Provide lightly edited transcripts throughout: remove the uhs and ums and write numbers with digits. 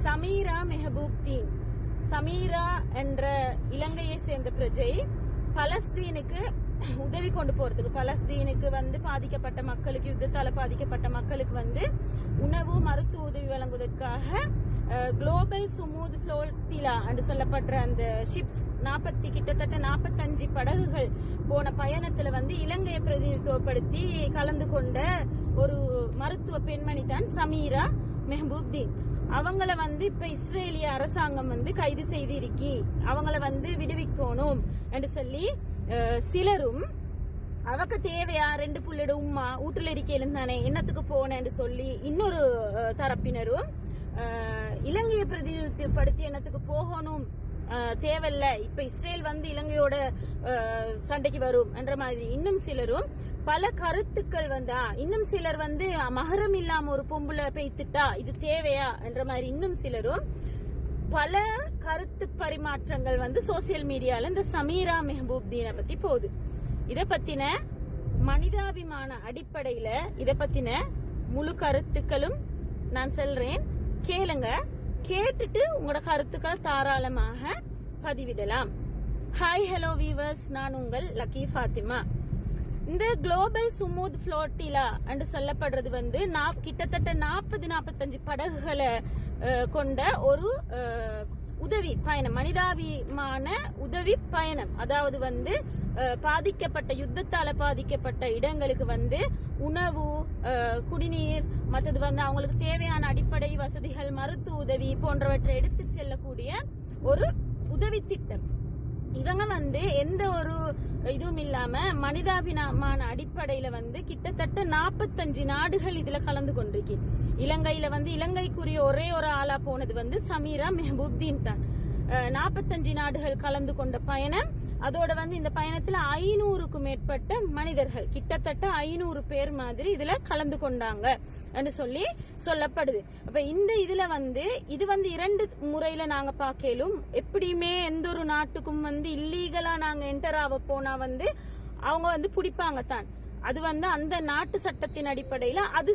சமீரா மெஹபூப்தீன். சமீரா என்ற இலங்கையை சேர்ந்த பிரஜை பலஸ்தீனுக்கு உதவி கொண்டு போறதுக்கு, பலஸ்தீனுக்கு பாதிக்கப்பட்ட மக்களுக்கு, யுத்தத்தால பாதிக்கப்பட்ட மக்களுக்கு உணவு மருத்துவ உதவி வழங்குவதற்காக குளோபல் சுமூத் ஃப்ளோட்டிலா என்று சொல்லப்படுற அந்த ஷிப்ஸ் கிட்டத்தட்ட 45 படகுகள் போன பயணத்துல இலங்கையை பிரதிநிதித்துவப்படுத்தி கலந்து கொண்ட ஒரு மருத்துவ பெண்மணி தான் சமீரா மெஹபூப்தீன். அவங்கள இப்ப இஸ்ரேலிய அரசாங்கம் கைது செய்திருக்கி அவங்கள விடுவிக்கணும் என்று சொல்லி சிலரும் அவக்கு தேவையா 2 புள்ளட உம்மா வீட்டுல இருக்கையிலும் தானே என்னத்துக்கு போனேன்னு சொல்லி இன்னொரு தரப்பினரும் இலங்கையை பிரதிநிதித்துவப்படுத்தி என்னத்துக்கு போகணும் தேவையில்ல, இப்ப இஸ்ரேல் இலங்கையோட சண்டைக்கு வரும் என்ற மாதிரி இன்னும் சிலரும் பல கருத்துக்கள் இன்னும் சிலர் மகரம் இல்லாம ஒரு பொம்புல பெய்த்துட்டா இது தேவையா என்ற மாதிரி இன்னும் சிலரும் பல கருத்து பரிமாற்றங்கள் சோசியல் மீடியால இந்த சமீரா மெஹபூப்தீனை பத்தி போகுது. இத பத்தின மனிதாபிமான அடிப்படையில இத பத்தின முழு கருத்துக்களும் நான் சொல்றேன், கேளுங்க. கேட்டுட்டு உங்களோட கருத்துக்கள் தாராளமாக பதிவிடலாம். ஹாய் ஹலோ வீவர்ஸ், நான் உங்கள் லக்கி ஃபாத்திமா. இந்த குளோபல் சுமூத் ஃப்ளோட்டிலா என்று சொல்லப்படுறது கிட்டத்தட்ட 40-45 படகுகளை கொண்ட ஒரு உதவி பயணம், மனிதாபிமான உதவி பயணம். அதாவது பாதிக்கப்பட்ட யுத்தத்தால பாதிக்கப்பட்ட இடங்களுக்கு உணவு, குடிநீர், மற்றது அவங்களுக்கு தேவையான அடிப்படை வசதிகள், மருத்துவ உதவி போன்றவற்றை எடுத்து செல்லக்கூடிய ஒரு உதவி திட்டம். இவங்க எந்த ஒரு இதுவும் இல்லாம மனிதாபிமான அடிப்படையில கிட்டத்தட்ட 45 நாடுகள் இதுல கலந்து கொண்டிருக்கு. இலங்கையில இலங்கைக்குரிய ஒரே ஒரு ஆளா போனது சமீரா மெஹபூப்தீன் தான். 45 நாடுகள் கலந்து கொண்ட பயணம். அதோட இந்த பயணத்துல 500க்கும் மேற்பட்ட மனிதர்கள், கிட்டத்தட்ட 500 பேர் மாதிரி இதுல கலந்து கொண்டாங்க என்று சொல்லி சொல்லப்படுது. அப்ப இந்த இதுல இது 2 முறையில நாங்க பார்க்கலும். எப்படியுமே எந்த ஒரு நாட்டுக்கும் இல்லீகலா நாங்க என்டர் ஆக போனா அவங்க பிடிப்பாங்க தான். அது அந்த நாட்டு சட்டத்தின் அடிப்படையில அது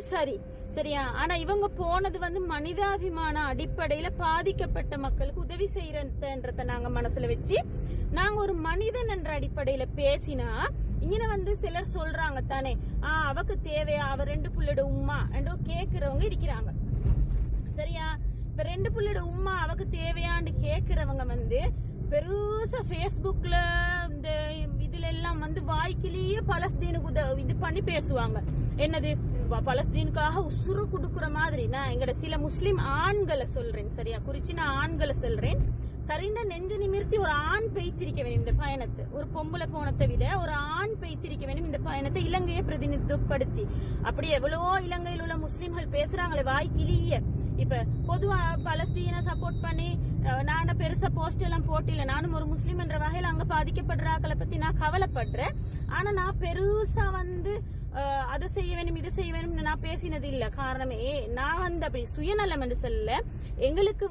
சரியா. ஆனா இவங்க போனது மனிதாபிமான அடிப்படையில பாதிக்கப்பட்ட மக்களுக்கு உதவி செய்யறதுன்றத நாங்க மனசுல வச்சு நாங்க ஒரு மனிதன் என்ற அடிப்படையில பேசினா இங்க சிலர் சொல்றாங்க தானே, அவக்கு தேவையா, அவ 2 புள்ளட உம்மா என்று கேக்குறவங்க இருக்கிறாங்க. சரியா. இப்ப 2 புள்ளட உம்மா அவக்கு தேவையான்னு கேக்குறவங்க பெருசா பேஸ்புக்ல இந்த இதுல எல்லாம் வாய்க்கிலேயே பலஸ்தீனுக்கு இது பண்ணி பேசுவாங்க. என்னது, பலஸ்தீனுக்காக உசுறு குடுக்குற மாதிரி. நான் எங்கட சில முஸ்லிம் ஆண்களை சொல்றேன், சரியா, குறிச்சு நான் ஆண்களை சொல்றேன். சரின்னா நெஞ்சு நிமிர்த்தி ஒரு ஆண் பேய்ச்சிருக்க வேணும் இந்த பயணத்தை. ஒரு பொம்பளை போனத்தை விட ஒரு ஆண் பேய்ச்சிருக்க வேணும் இந்த பயணத்தை இலங்கையை பிரதிநிதித்துவப்படுத்தி. அப்படி எவ்வளவோ இலங்கையில் உள்ள முஸ்லிம்கள் பேசுறாங்களே வாய்க்கிலேயே. இப்ப பொதுவா பலஸ்தீனை சப்போர்ட் பண்ணி நான் பெருசா போஸ்ட் எல்லாம் போட்டில, நானும் ஒரு முஸ்லிம் என்ற வகையில அங்க பாதிக்கப்படுற ஆக்களை பத்தி நான் கவலைப்படுறேன். ஆனா நான் பெருசா அதை செய்ய வேணும் இதை செய்ய வேணும் நான் பேசினது இல்ல. காரணமே நான் அப்படி சுயநலம் என்று சொல்ல, எங்களுக்கு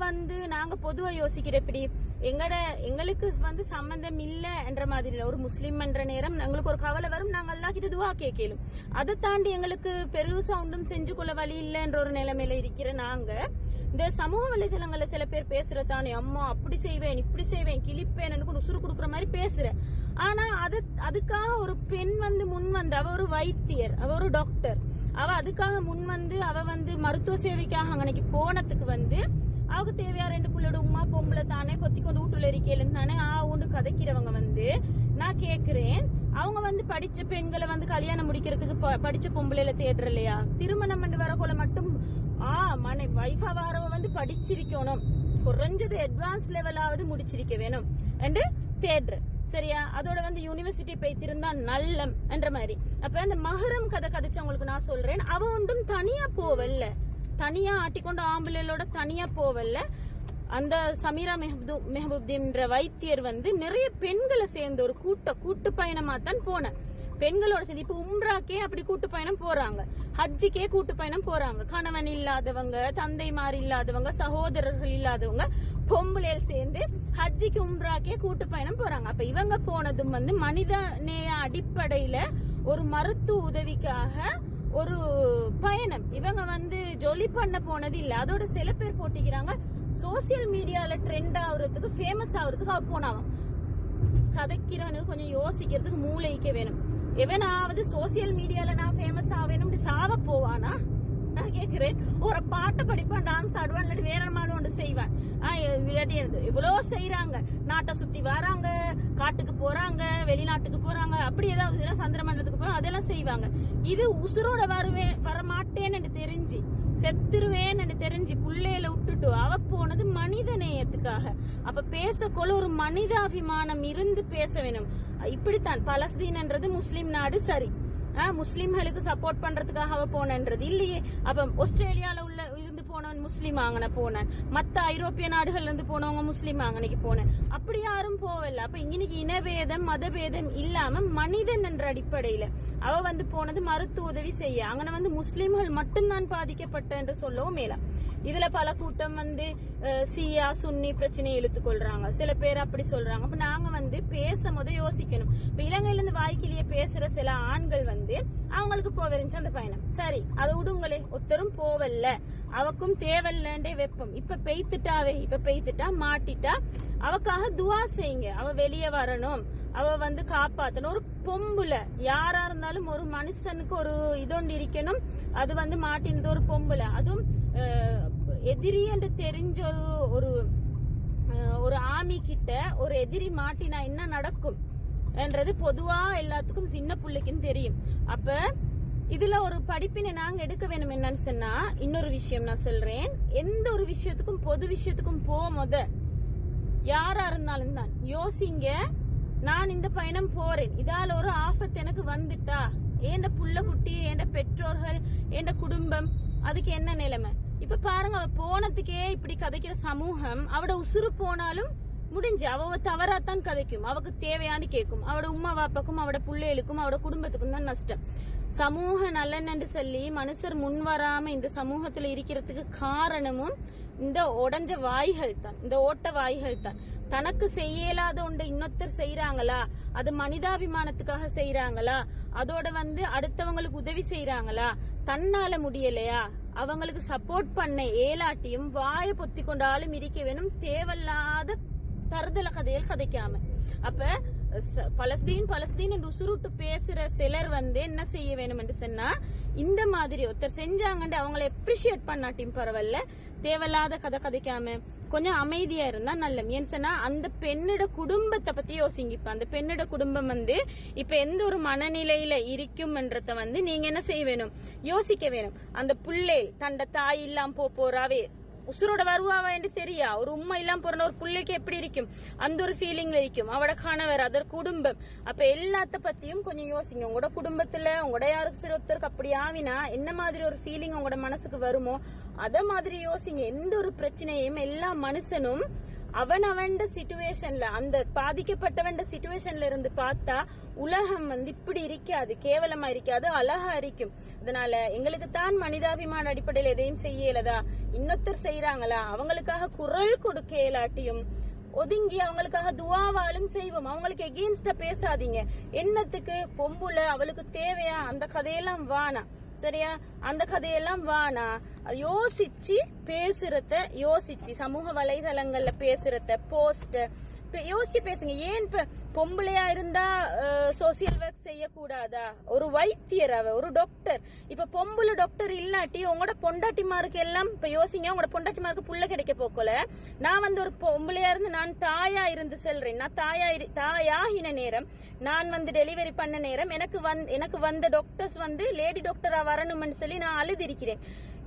நாங்க பொதுவா யோசிக்கிற எப்படி எங்களுக்கு சம்பந்தம் இல்ல என்ற மாதிரி ஒரு முஸ்லிம் என்ற நேரம் எங்களுக்கு ஒரு கவலை வரும், நாங்க அல்லாஹ் கிட்ட துஆ கேட்கலும். அதை தாண்டி எங்களுக்கு பெருசா ஒன்றும் செஞ்சு கொள்ள வழி இல்லை என்ற ஒரு நிலைமையில இருக்கிற நாங்க இந்த சமூக வலைதளங்கள்ல சில பேர் பேசுறதானே, அம்மா அப்படி செய்வேன் இப்படி செய்வேன் கிளிப்பேன் எனக்கு உசுறு கொடுக்குற மாதிரி பேசுறேன். ஆனா அதுக்காக ஒரு பெண் முன் அவ ஒரு வைத்தியர், அவ ஒரு டாக்டர், அவ அதுக்காக முன் அவ மருத்துவ சேவைக்காக அன்னைக்கு போனதுக்கு அவக்கு தேவையா 2 புள்ளட உமா பொம்பளை தானே பொத்தி கொண்டு வீட்டுல இருக்கையில தானே உண்டு கதைக்கிறவங்க நான் கேக்குறேன். அவங்க படிச்ச பெண்களை கல்யாணம் முடிக்கிறதுக்கு படிச்ச பொம்பளையில தேடுற இல்லையா? திருமணம் வரக்குள்ள மட்டும் வைஃபா வாரவ படிச்சிருக்கணும், குறைஞ்சது அட்வான்ஸ் லெவலாவது முடிச்சிருக்க வேணும் என்று தேடுற. சரியா. அதோட யூனிவர்சிட்டி போய்த்திருந்தா நல்லம் என்ற மாதிரி. அப்ப அந்த மஹரம் கதை கதைச்சவங்களுக்கு நான் சொல்றேன், அவ ஒன்றும் தனியா போவல்ல, தனியா ஆட்டிக்கொண்டு ஆம்பளையோட தனியா போவல்ல. அந்த சமீரா மெஹபூப்தீன் வைத்தியர் நிறைய பெண்களை சேர்ந்த ஒரு கூட்டு பயணமா தான் போன. பெண்களோட சேர்ந்து இப்ப உம்ராக்கே அப்படி கூட்டு பயணம் போறாங்க, ஹஜ்ஜிக்கே கூட்டு பயணம் போறாங்க. கணவன் இல்லாதவங்க, தந்தைமார் இல்லாதவங்க, சகோதரர்கள் இல்லாதவங்க பொம்பளையில் சேர்ந்து ஹஜ்ஜிக்கு உம்ராக்கே கூட்டு பயணம் போறாங்க. அப்ப இவங்க போனதும் மனித நேய அடிப்படையில ஒரு மருத்துவ உதவிக்காக ஒரு பயணம். இவங்க வந்து ஜொலி பண்ண போனது இல்ல. அதோட சில பேர் போட்டிக்கிறாங்க சோசியல் மீடியால ட்ரெண்ட் ஆகுறதுக்கு ஃபேமஸ் ஆகுறதுக்கு அவ போனாவும். கதைக்கிறவனுக்கு கொஞ்சம் யோசிக்கிறதுக்கு மூளைக்க வேணும். எவனாவது சோசியல் மீடியால நான் ஃபேமஸ் ஆவேணும் சாவ போவானா? நான் கேக்குறேன். ஒரு பாட்டை படிப்பான், டான்ஸ் ஆடுவான், இல்லாட்டி வேற நாளும் ஒன்று செய்வான். இவ்வளோ செய்யறாங்க, நாட்டை சுத்தி வராங்க, காட்டுக்கு போறாங்க, வெளிநாட்டுக்கு போறாங்க, அப்படி ஏதாவது சந்திரமண்டலத்துக்கு போறாங்க, அதெல்லாம் செய்வாங்க. இது உசுரோட வரமாட்டேன்னு தெரிஞ்சு செத்துருவேன்னு தெரிஞ்சு புள்ளையில விட்டுட்டு அவ போனது மனித நேயத்துக்காக. அப்ப பேசக்கொள்ள ஒரு மனிதாபிமானம் இருந்து பேச வேணும். இப்படித்தான் பலஸ்தீன்ன்றது முஸ்லிம் நாடு, சரி, முஸ்லிம்களுக்கு சப்போர்ட் பண்றதுக்காக அவ போனன்றது இல்லையே. அப்ப ஆஸ்திரேலியால உள்ள இருந்து போனவன் முஸ்லீம் ஆங்கன போனேன், மத்த ஐரோப்பிய நாடுகள்ல இருந்து போனவங்க முஸ்லீம் ஆங்கனைக்கு போனேன், அப்படி யாரும் போவல. அப்ப இன்னைக்கு இனபேதம் மதபேதம் இல்லாம மனிதன் என்ற அடிப்படையில அவ வந்து போனது மருத்துவ உதவி செய்ய. அங்கன வந்து முஸ்லிம்கள் மட்டும்தான் பாதிக்கப்பட்ட என்று சொல்லவும் மேல. இதுல பல கூட்டம் வந்து சியா சுன்னி பிரச்சனையை இழுத்துக் கொள்றாங்க, சில பேர் அப்படி சொல்றாங்க. அப்ப நாங்க வந்து பேசும்போது யோசிக்கணும். இப்ப இலங்கையில இருந்து வாய்க்கிலேயே பேசுற சில ஆண்கள் வந்து அவங்களுக்கு போவரிஞ்சு அந்த பயணம், சரி அதை விடுங்களே, ஒருத்தரும் போவல்ல, அவக்கும் தேவையில்லண்டே வெப்பம். இப்ப பெய்த்துட்டா மாட்டிட்டா அவக்காக துவா செய்யுங்க. அவ வெளியே வரணும், அவ வந்து காப்பாத்தணும். ஒரு பொம்புல யாரா இருந்தாலும் ஒரு மனுஷனுக்கு ஒரு இதொண்டு இருக்கணும். அது வந்து மாட்டினது ஒரு பொம்புல, அதுவும் எதிரி என்று தெரிஞ்ச ஒரு ஆமி கிட்ட ஒரு எதிரி மாட்டினா என்ன நடக்கும் என்றது பொதுவா எல்லாத்துக்கும் சின்ன பிள்ளைக்கும் தெரியும். அப்ப இதுல ஒரு படிப்பினை நாங்க எடுக்க வேணும். என்னன்னு சொன்னா, இன்னொரு விஷயம் நான் சொல்றேன், எந்த ஒரு விஷயத்துக்கும் பொது விஷயத்துக்கும் போத யாரா இருந்தாலும் தான் யோசிங்க, நான் இந்த பயணம் போறேன், இதால ஒரு ஆபத்து எனக்கு வந்துட்டா ஏண்ட புள்ள குட்டி, ஏண்ட பெற்றோர்கள், ஏண்ட குடும்பம், அதுக்கு என்ன நிலைமை? இப்ப பாருங்க, அவ போனதுக்கே இப்படி கதைக்கிற சமூகம் அவட உசுறு போனாலும் முடிஞ்சு அவ தவறாத்தான் கதைக்கும். அவக்கு தேவையானு கேட்கும். அவட உம்மா வாப்பாக்கும் அவட பிள்ளைகளுக்கும் அவட குடும்பத்துக்கும் தான் நஷ்டம். சமூக நலன் சொல்லி மனுஷர் முன் வராம இந்த சமூகத்துல இருக்கிறதுக்கு காரணமும் இந்த உடஞ்ச வாய்கள் தான், இந்த ஓட்ட வாய்கள் தான். தனக்கு செய்யலாத ஒன்றை இன்னொருத்தர் செய்யறாங்களா, அது மனிதாபிமானத்துக்காக செய்யறாங்களா, அதோட வந்து அடுத்தவங்களுக்கு உதவி செய்யறாங்களா, தன்னால முடியலையா, அவங்களுக்கு சப்போர்ட் பண்ண ஏலாட்டியும் வாய பொத்தி கொண்டாலும் இருக்க வேணும், தேவையில்லாத தருதல கதையில் கதைக்காம. அப்ப பலஸ்தீன் உசுருட்டு பேசுற சிலர் வந்து என்ன செய்ய வேணும் என்று சொன்னா, இந்த மாதிரி ஒருத்தர் செஞ்சாங்கன்னு அவங்களை அப்ரிஷியேட் பண்ணாட்டியும் பரவாயில்ல, தேவையில்லாத கதை கதைக்காம கொஞ்சம் அமைதியா இருந்தா நல்ல. ஏன்னு சொன்னா, அந்த பெண்ணோட குடும்பத்தை பத்தி யோசிங்க. இப்ப அந்த பெண்ணோட குடும்பம் வந்து இப்ப எந்த ஒரு மனநிலையில இருக்கும்ன்றத வந்து நீங்க என்ன செய்ய வேணும், யோசிக்க வேணும். அந்த புள்ளை தண்ட தாய் இல்லாம போறாவே உசுரோட வருவாவா என்று தெரியா, ஒரு உண்மை இல்லாம போற ஒரு பிள்ளைக்கு எப்படி இருக்கும், அந்த ஒரு ஃபீலிங்ல இருக்கும். அவட கணவர், அதர் குடும்பம். அப்ப எல்லாத்த பத்தியும் கொஞ்சம் யோசிங்க. உங்களோட குடும்பத்துல உங்களோட யாருக்கு சில ஒருத்தருக்கு அப்படி ஆவினா என்ன மாதிரி ஒரு ஃபீலிங் உங்களோட மனசுக்கு வருமோ அத மாதிரி யோசிங்க. எந்த ஒரு பிரச்சனையும் எல்லா மனுஷனும் அவன் சிச்சுவேஷன்ல, அந்த பாதிக்கப்பட்டவன் சிச்சுவேஷன்ல இருந்து பார்த்தா உலகம் வந்து இப்படி இருக்காது, கேவலமா இருக்காது, அழகா இருக்கும். அதனால எங்களுக்கு தான் மனிதாபிமான அடிப்படையில் எதையும் செய்யலதா, இன்னொருத்தர் செய்யறாங்களா, அவங்களுக்காக குரல் கொடுக்க இயலாட்டியும் ஒதுங்கி அவங்களுக்காக துவாவாலும் செய்வோம். அவங்களுக்கு எகெயின்ஸ்டா பேசாதீங்க. என்னத்துக்கு பொம்புல அவளுக்கு தேவையா, அந்த கதையெல்லாம் வானா, சரியா, அந்த கதையெல்லாம் வானா. யோசிச்சு பேசுறத, யோசிச்சு சமூக வலைதளங்கள்ல பேசுறத, போஸ்ட் யோசிச்சு பேசுங்க. ஏன் இப்ப பொம்பளையா இருந்தா சோசியல் ஒர்க் செய்யக்கூடாதா? ஒரு வைத்தியர், அவ ஒரு டாக்டர். இப்ப பொம்பளை டாக்டர் இல்லாட்டி உங்களோட பொண்டாட்டிமாருக்கு எல்லாம் இப்ப யோசிங்க, உங்களோட பொண்டாட்டிமாருக்கு புள்ள கிடைக்க போக்கல. நான் வந்து ஒரு பொம்பளையா இருந்து நான் தாயா இருந்து செல்றேன். நான் தாயாகின நேரம், நான் வந்து டெலிவரி பண்ண நேரம் எனக்கு வந்த டாக்டர்ஸ் வந்து லேடி டாக்டரா வரணும்னு சொல்லி நான் அழுதிருக்கிறேன்.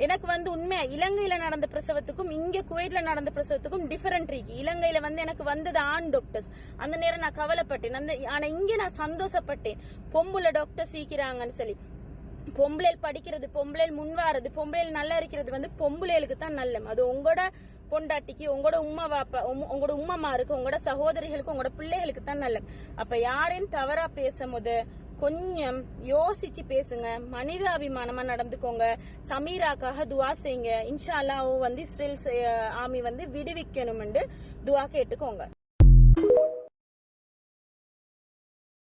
எனக்கு வந்து உண்மையா இலங்கையில நடந்த பிரசவத்துக்கும் இங்க குவைட்ல நடந்த பிரசவத்துக்கும் டிஃபரெண்ட் இருக்கு. இலங்கையில வந்து எனக்கு வந்தது ஆண் டாக்டர்ஸ், அந்த நேரம் நான் கவலைப்பட்டேன். ஆனா இங்க நான் சந்தோஷப்பட்டேன், பொம்புல டாக்டர் சீக்கிறாங்கன்னு சொல்லி. பொம்பளையில் படிக்கிறது, பொம்பளையில் முன்வாரது, பொம்பளையில் நல்லா இருக்கிறது வந்து பொம்பளைகளுக்கு தான் நல்ல. அது உங்களோட பொண்டாட்டிக்கு, உங்களோட உம்மா வாப்பா, உங்களோட உம்மாமாருக்கு, உங்களோட சகோதரிகளுக்கு, உங்களோட பிள்ளைகளுக்கு தான் நல்ல. அப்ப யாரையும் தவறா பேசும்போது கொஞ்சம் யோசிச்சு பேசுங்க, மனிதாபிமானமா நடந்துக்கோங்க. சமீராக்காக துவா செய்யுங்க. இன்ஷா அல்லாஹ் வந்து இஸ்ரேல் ஆர்மி வந்து விடுவிக்கணும் துவா கேட்டுக்கோங்க.